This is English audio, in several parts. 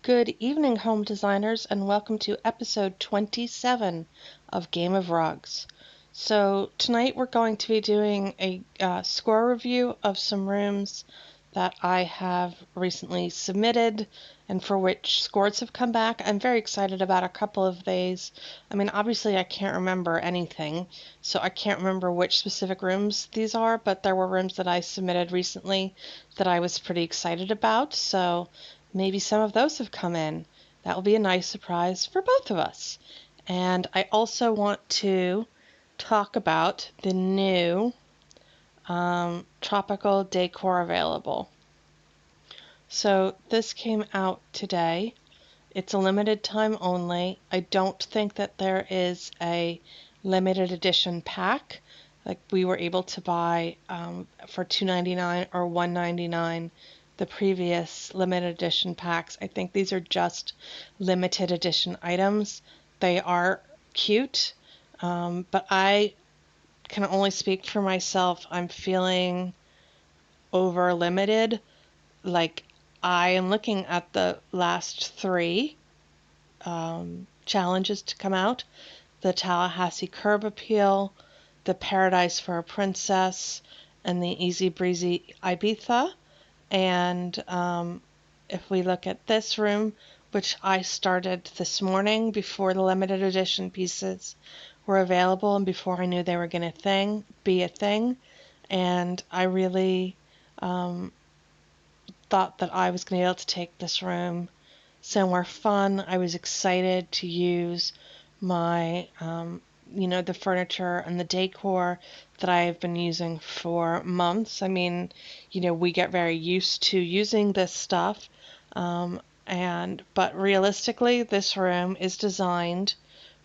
Good evening, home designers, and welcome to episode 27 of Game of Rugs. So tonight we're going to be doing a score review of some rooms that I have recently submitted and for which scores have come back. I'm very excited about a couple of these. I mean, obviously I can't remember anything, so I can't remember which specific rooms these are, but there were rooms that I submitted recently that I was pretty excited about, so maybe some of those have come in. That will be a nice surprise for both of us. And I also want to talk about the new Tropical Decor available. So this came out today. It's a limited time only. I don't think that there is a limited edition pack. Like we were able to buy for $2.99 or $1.99 the previous limited edition packs. I think these are just limited edition items. They are cute, but I can only speak for myself. I'm feeling over limited. Like I am looking at the last three challenges to come out: the Tallahassee Curb Appeal, the Paradise for a Princess, and the Easy Breezy Ibiza. And if we look at this room, which I started this morning before the limited edition pieces were available and before I knew they were going to be a thing, and I really thought that I was going to be able to take this room somewhere fun. I was excited to use my, the furniture and the decor that I have been using for months. I mean, we get very used to using this stuff, but realistically, this room is designed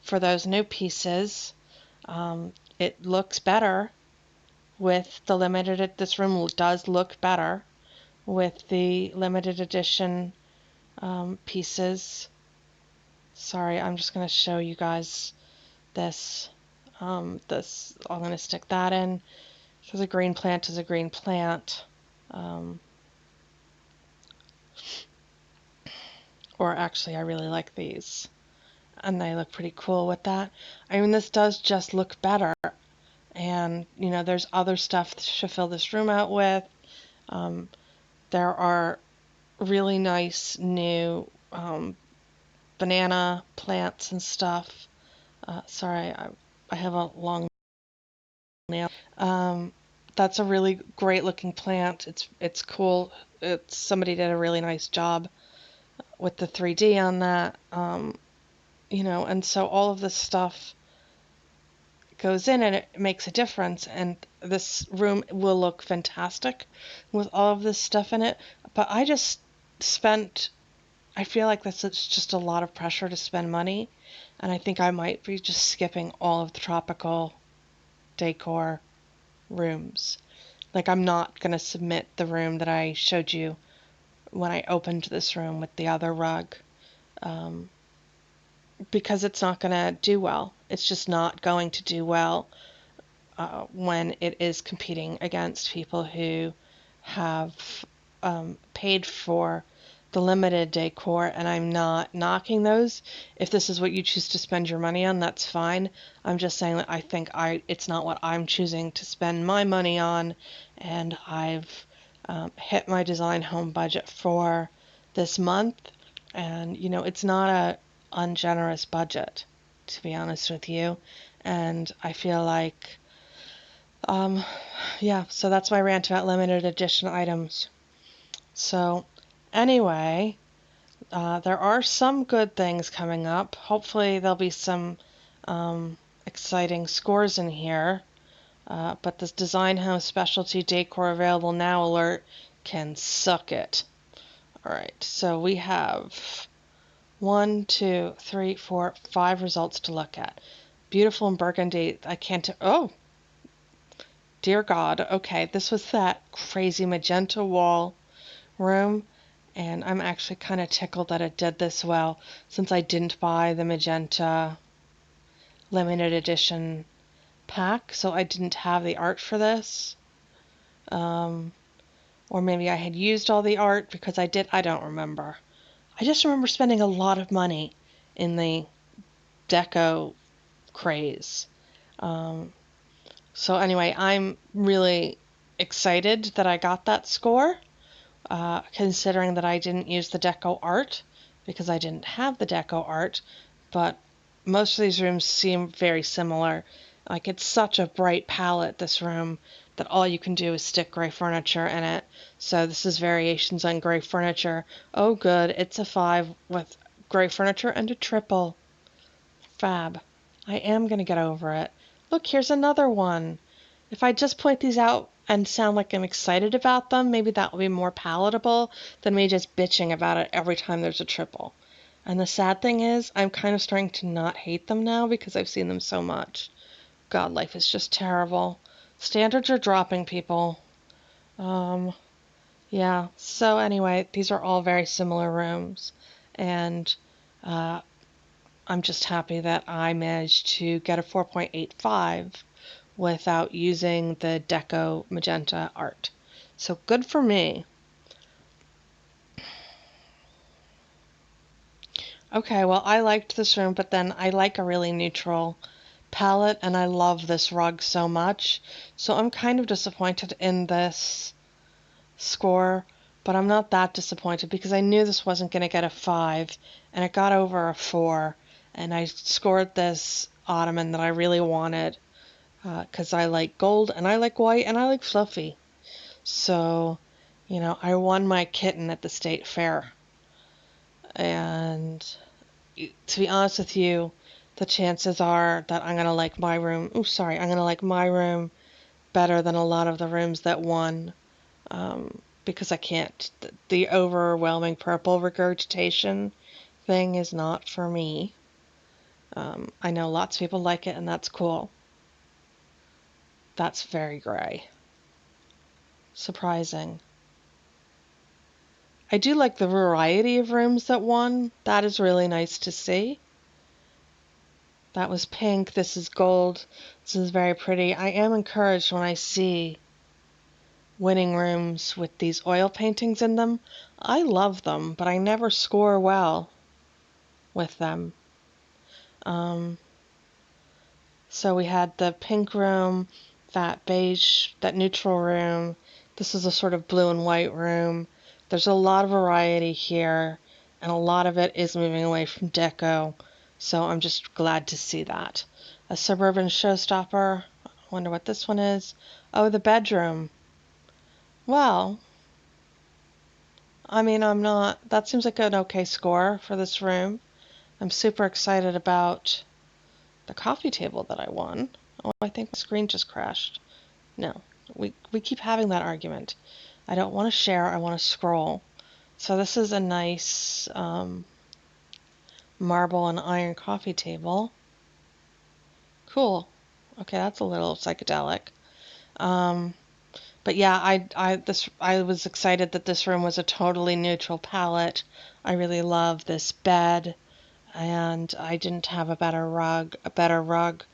for those new pieces. It looks better with the limited. This room does look better with the limited edition pieces. Sorry, I'm just going to show you guys this. I'm going to stick that in because a green plant is a green plant. Or actually, I really like these, and they look pretty cool with that. I mean, this does just look better, and there's other stuff to fill this room out with. There are really nice new banana plants and stuff. Sorry, I have a long nail. That's a really great looking plant. It's cool. Somebody did a really nice job with the 3D on that. And so all of this stuff goes in and it makes a difference. And this room will look fantastic with all of this stuff in it. But I feel like it's just a lot of pressure to spend money. And I think I might be just skipping all of the tropical decor rooms. Like I'm not going to submit the room that I showed you when I opened this room with the other rug, because it's not going to do well. It's just not going to do well when it is competing against people who have paid for the limited decor, and I'm not knocking those. If this is what you choose to spend your money on, that's fine. I'm just saying that I think it's not what I'm choosing to spend my money on, and I've hit my design home budget for this month, and it's not a ungenerous budget, to be honest with you, and I feel like so that's my rant about limited edition items. So anyway, there are some good things coming up. Hopefully there'll be some exciting scores in here. But this Design Home Specialty Decor available now alert can suck it. Alright, so we have 1, 2, 3, 4, 5 results to look at. Beautiful in burgundy. I can't... Oh! Dear God. Okay, this was that crazy magenta wall room, and I'm actually kind of tickled that it did this well, since I didn't buy the magenta limited edition pack, so I didn't have the art for this. Or maybe I had used all the art because I don't remember. I just remember spending a lot of money in the deco craze. Um, so anyway, I'm really excited that I got that score, considering that I didn't use the deco art because I didn't have the deco art, but most of these rooms seem very similar. Like it's such a bright palette, this room, that all you can do is stick gray furniture in it. So this is variations on gray furniture. Oh good, it's a 5 with gray furniture and a triple. Fab. I am going to get over it. Look, here's another one. If I just point these out and sound like I'm excited about them, maybe that will be more palatable than me just bitching about it every time there's a triple. And the sad thing is, I'm kind of starting to not hate them now because I've seen them so much. God, life is just terrible. Standards are dropping, people. Um, yeah, so anyway, these are all very similar rooms. And uh, I'm just happy that I managed to get a 4.85 without using the Deco Magenta art. So good for me. Okay, well, I liked this room, but then I like a really neutral palette, and I love this rug so much. So I'm kind of disappointed in this score, but I'm not that disappointed because I knew this wasn't going to get a 5, and it got over a 4, and I scored this ottoman that I really wanted because I like gold, and I like white, and I like fluffy. So, I won my kitten at the state fair. And to be honest with you, the chances are that I'm going to like my room. Oh, sorry. I'm going to like my room better than a lot of the rooms that won because I can't. The overwhelming purple regurgitation thing is not for me. I know lots of people like it, and that's cool. That's very gray. Surprising. I do like the variety of rooms that won. That is really nice to see. That was pink. This is gold. This is very pretty. I am encouraged when I see winning rooms with these oil paintings in them. I love them, but I never score well with them. Um, so we had the pink room, that beige, that neutral room. This is a sort of blue and white room. There's a lot of variety here, and a lot of it is moving away from deco. So I'm just glad to see that. A suburban showstopper. I wonder what this one is. Oh, the bedroom. Well, I mean, I'm not. That seems like an okay score for this room. I'm super excited about the coffee table that I won. Oh, I think the screen just crashed. No, we keep having that argument. I don't want to share, I want to scroll. So this is a nice marble and iron coffee table. Cool. Okay, that's a little psychedelic. Um, but yeah, I was excited that this room was a totally neutral palette. I really love this bed, and I didn't have a better rug. A better rug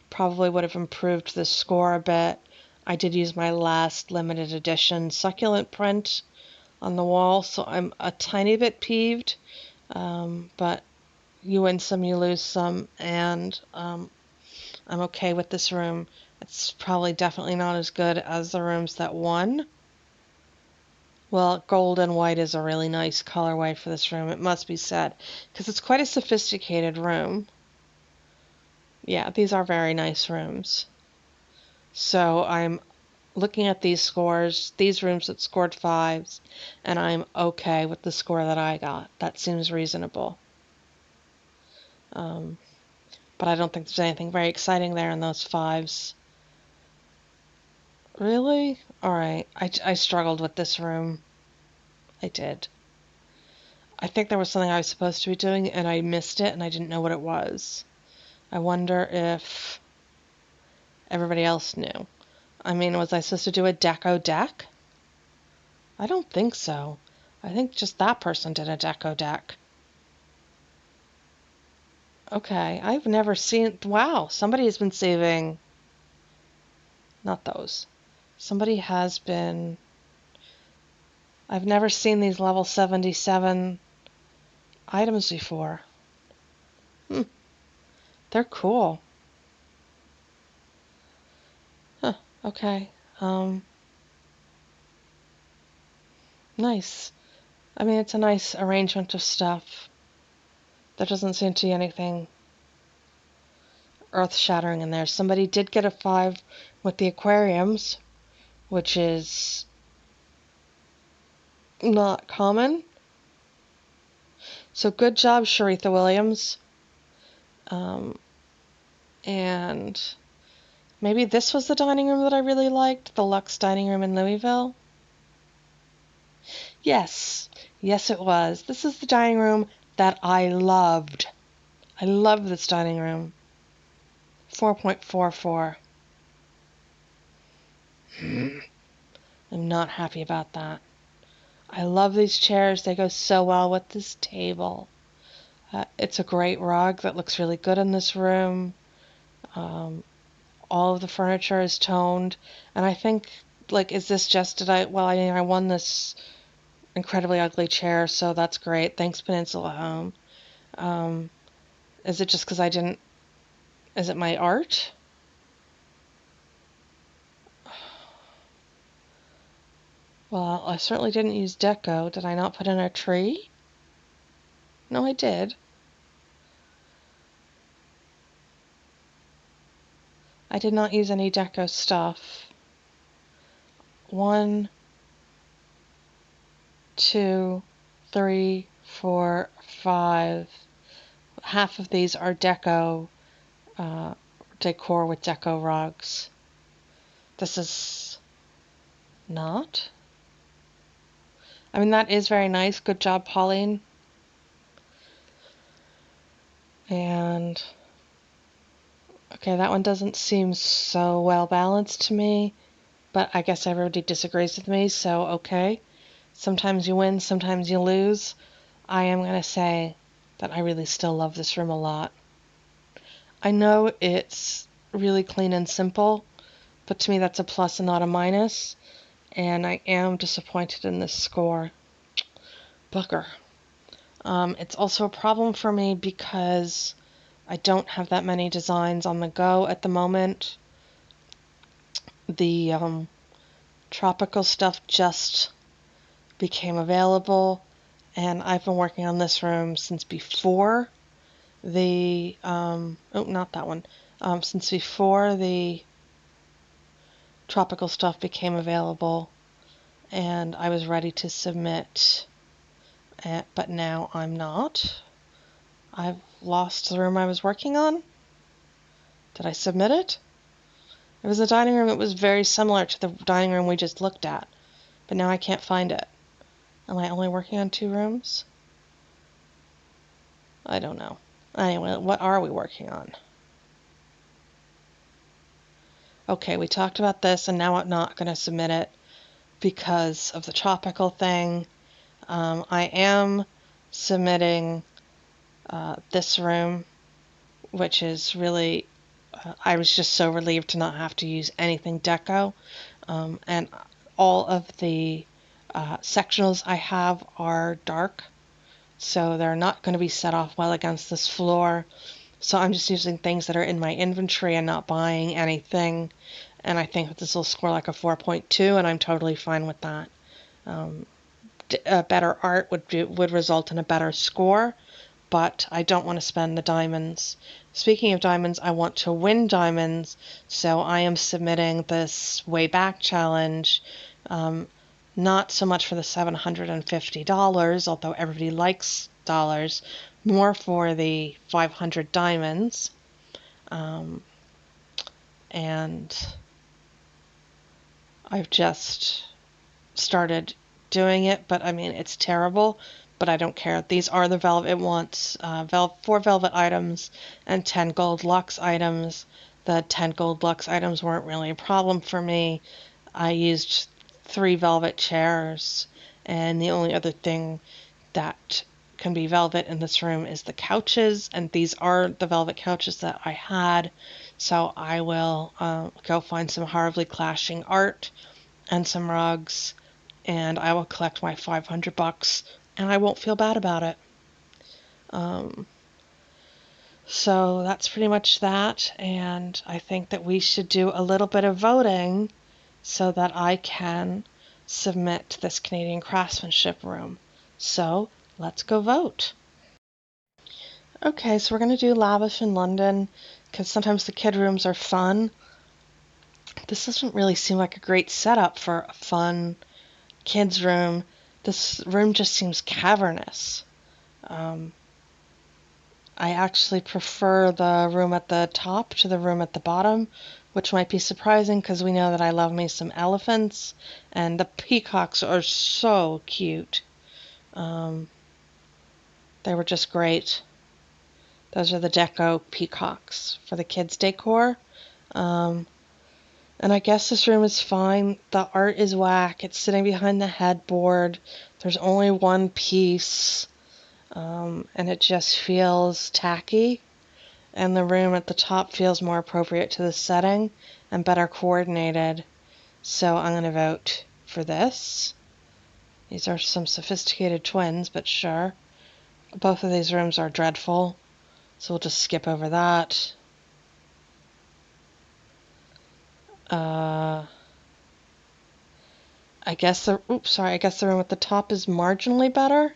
probably would have improved the score a bit. I did use my last limited edition succulent print on the wall, so I'm a tiny bit peeved. But you win some, you lose some, and I'm okay with this room. It's probably definitely not as good as the rooms that won. Well, gold and white is a really nice colorway for this room, it must be said, because it's quite a sophisticated room. Yeah, these are very nice rooms. So I'm looking at these scores, these rooms that scored 5s, and I'm okay with the score that I got. That seems reasonable. But I don't think there's anything very exciting there in those 5s. Really? Alright, I struggled with this room. I did. I think there was something I was supposed to be doing and I missed it and I didn't know what it was. I wonder if everybody else knew. I mean, was I supposed to do a deco deck? I don't think so. I think just that person did a deco deck. Okay, I've never seen. Wow, somebody has been saving. Not those. Somebody has been. I've never seen these level 77 items before. They're cool. Huh, okay. Nice. I mean, it's a nice arrangement of stuff. There doesn't seem to be anything earth-shattering in there. Somebody did get a 5 with the aquariums, which is not common. So good job, Sharitha Williams. And maybe this was the dining room that I really liked, the Luxe dining room in Louisville. Yes, yes it was. This is the dining room that I loved. I love this dining room. 4.44. I'm not happy about that. I love these chairs. They go so well with this table. It's a great rug that looks really good in this room. All of the furniture is toned. And I think, like, is this just, I won this incredibly ugly chair, so that's great. Thanks, Peninsula Home. Is it just because is it my art? Well, I certainly didn't use deco. Did I not put in a tree? No, I did. I did not use any deco stuff. 1, 2, 3, 4, 5. Half of these are deco decor with deco rugs. This is not. I mean, that is very nice. Good job, Pauline. And okay, that one doesn't seem so well balanced to me, but I guess everybody disagrees with me, so okay. Sometimes you win, sometimes you lose. I am going to say that I really still love this room a lot. I know it's really clean and simple, but to me that's a plus and not a minus, and I am disappointed in this score. Booker. It's also a problem for me because I don't have that many designs on the go at the moment. The tropical stuff just became available, and I've been working on this room since before the not that one, since before the tropical stuff became available, and I was ready to submit, but now I'm not. I've lost the room I was working on. Did I submit it? It was a dining room that was very similar to the dining room we just looked at, but now I can't find it. Am I only working on 2 rooms? I don't know. Anyway, what are we working on? Okay, we talked about this, and now I'm not going to submit it because of the tropical thing. I am submitting this room, which is really, I was just so relieved to not have to use anything deco. And all of the sectionals I have are dark, so they're not going to be set off well against this floor. So I'm just using things that are in my inventory and not buying anything. And I think that this will score like a 4.2, and I'm totally fine with that. Better art would result in a better score, but I don't want to spend the diamonds. Speaking of diamonds, I want to win diamonds, so I am submitting this way back challenge. Not so much for the $750, although everybody likes dollars, more for the 500 diamonds. And I've just started doing it, but I mean, it's terrible, but I don't care. These are the velvet. It wants 4 velvet items and 10 gold luxe items. The 10 gold luxe items weren't really a problem for me. I used 3 velvet chairs, and the only other thing that can be velvet in this room is the couches, and these are the velvet couches that I had, so I will go find some horribly clashing art and some rugs, and I will collect my $500, and I won't feel bad about it. Um, so that's pretty much that, and I think that we should do a little bit of voting so that I can submit this Canadian craftsmanship room. So let's go vote. Okay, so we're going to do lavish in London because sometimes the kid rooms are fun. This doesn't really seem like a great setup for a fun kids room. This room just seems cavernous. Um, I actually prefer the room at the top to the room at the bottom, which might be surprising because we know that I love me some elephants, and the peacocks are so cute. Um, they were just great. Those are the deco peacocks for the kids' decor. Um, and I guess this room is fine. The art is whack. It's sitting behind the headboard. There's only one piece, and it just feels tacky. And the room at the top feels more appropriate to the setting and better coordinated. So I'm going to vote for this. These are some sophisticated twins, but sure. Both of these rooms are dreadful, so we'll just skip over that. I guess the room at the top is marginally better.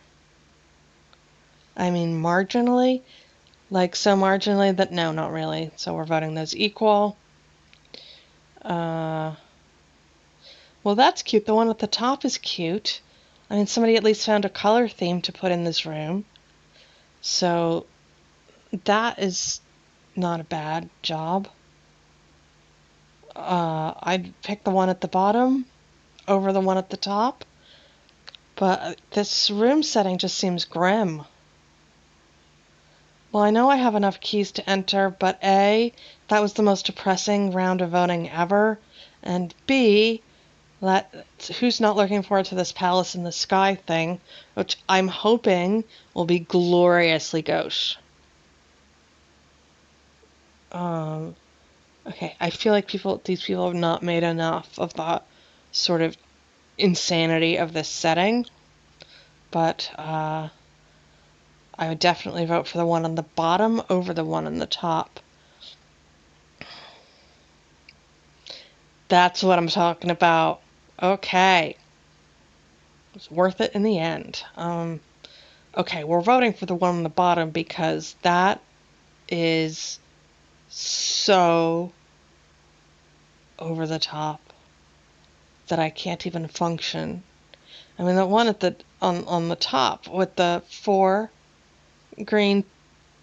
I mean marginally, like so marginally that no, not really. So we're voting those equal. Well, that's cute. The one at the top is cute. I mean, somebody at least found a color theme to put in this room. So that is not a bad job. I'd pick the one at the bottom over the one at the top. But this room setting just seems grim. Well, I know I have enough keys to enter, but A, that was the most depressing round of voting ever. And B, who's not looking forward to this Palace in the Sky thing, which I'm hoping will be gloriously gauche. Okay, I feel like these people have not made enough of the sort of insanity of this setting, but I would definitely vote for the one on the bottom over the one on the top. That's what I'm talking about. Okay. It was worth it in the end. Okay, we're voting for the one on the bottom because that is so over the top that I can't even function. I mean, the one at the on the top with the 4 green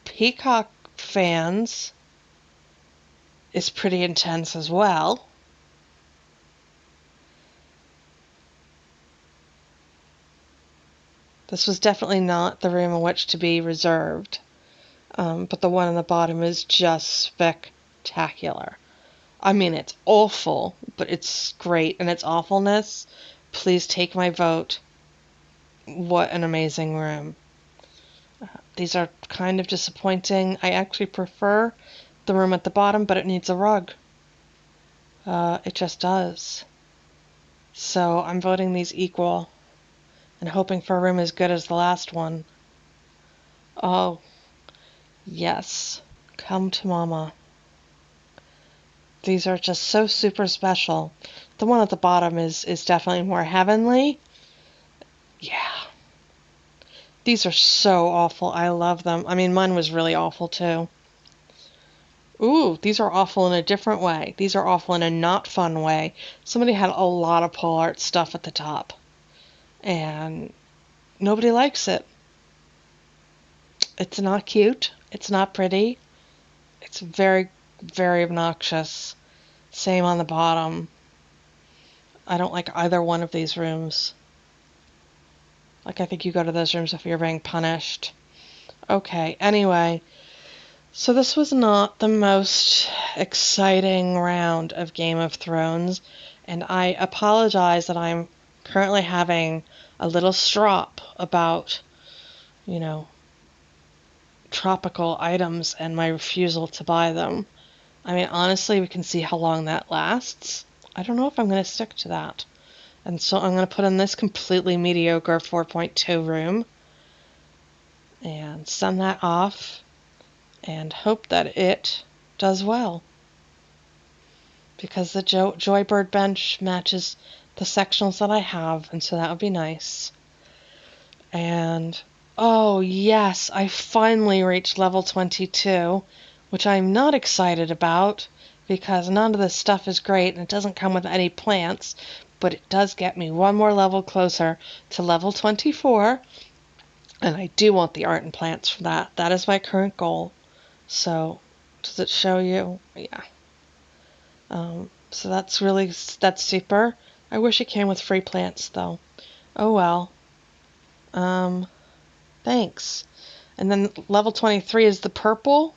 peacock fans is pretty intense as well. This was definitely not the room in which to be reserved, but the one on the bottom is just spectacular. I mean, it's awful, but it's great in its awfulness. Please take my vote. What an amazing room. These are kind of disappointing. I actually prefer the room at the bottom, but it needs a rug. It just does. So I'm voting these equal and hoping for a room as good as the last one. Oh, yes. Come to mama. These are just so super special. The one at the bottom is definitely more heavenly. Yeah. These are so awful. I love them. I mean, mine was really awful too. Ooh, these are awful in a different way. These are awful in a not fun way. Somebody had a lot of pole art stuff at the top, and nobody likes it. It's not cute. It's not pretty. It's very, very obnoxious. Same on the bottom. I don't like either one of these rooms. Like, I think you go to those rooms if you're being punished. Okay, anyway. So this was not the most exciting round of Game of Thrones, and I apologize that I'm currently having a little strop about, tropical items and my refusal to buy them. I mean, honestly, we can see how long that lasts. I don't know if I'm going to stick to that. And so I'm going to put in this completely mediocre 4.2 room. and send that off and hope that it does well, because the Joybird bench matches the sectionals that I have, and so that would be nice. And oh yes, I finally reached level 22, which I'm not excited about because none of this stuff is great and it doesn't come with any plants, but it does get me one more level closer to level 24, and I do want the art and plants for that. That is my current goal. So, does it show you? Yeah. So that's super. I wish it came with free plants though. Oh well. Um, Thanks. And then level 23 is the purple,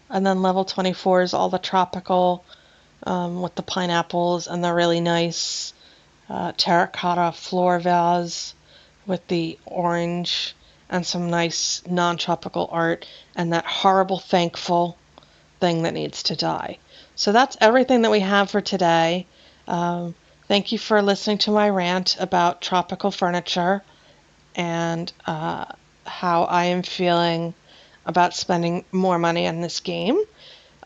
and then level 24 is all the tropical with the pineapples and the really nice terracotta floor vase with the orange and some nice non-tropical art and that horrible thankful thing that needs to die. So that's everything that we have for today. Thank you for listening to my rant about tropical furniture and how I am feeling about spending more money on this game.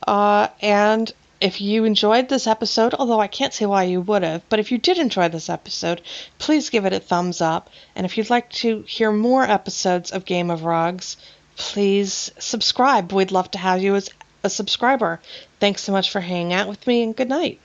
And if you enjoyed this episode, although I can't see why you would have, but if you did enjoy this episode, please give it a thumbs up. And if you'd like to hear more episodes of Game of Rugs, please subscribe. We'd love to have you as a subscriber. Thanks so much for hanging out with me, and good night.